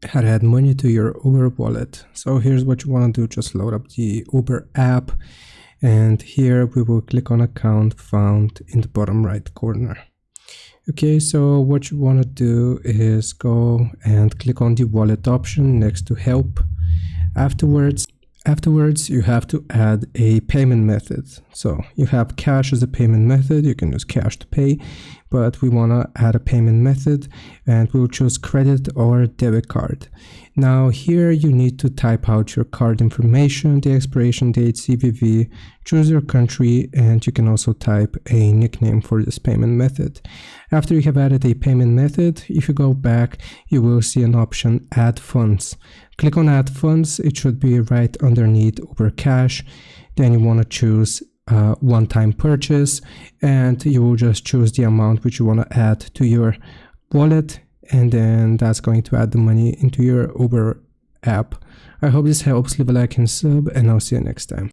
how to add money to your Uber wallet. So here's what you want to do. Just load up the Uber app, and here we will click on account found in the bottom right corner. Okay, so what you want to do is go and click on the wallet option next to help. Afterwards, you have to add a payment method. So you have cash as a payment method. You can use cash to pay, but we want to add a payment method, and we'll choose credit or debit card. Now here you need to type out your card information, the expiration date, CVV, choose your country, and you can also type a nickname for this payment method. After you have added a payment method, if you go back, you will see an option add funds. Click on add funds. It should be right underneath Uber Cash. Then you want to choose one-time purchase, and you will just choose the amount which you want to add to your wallet, and then that's going to add the money into your Uber app. I hope this helps. Leave a like and sub, and I'll see you next time.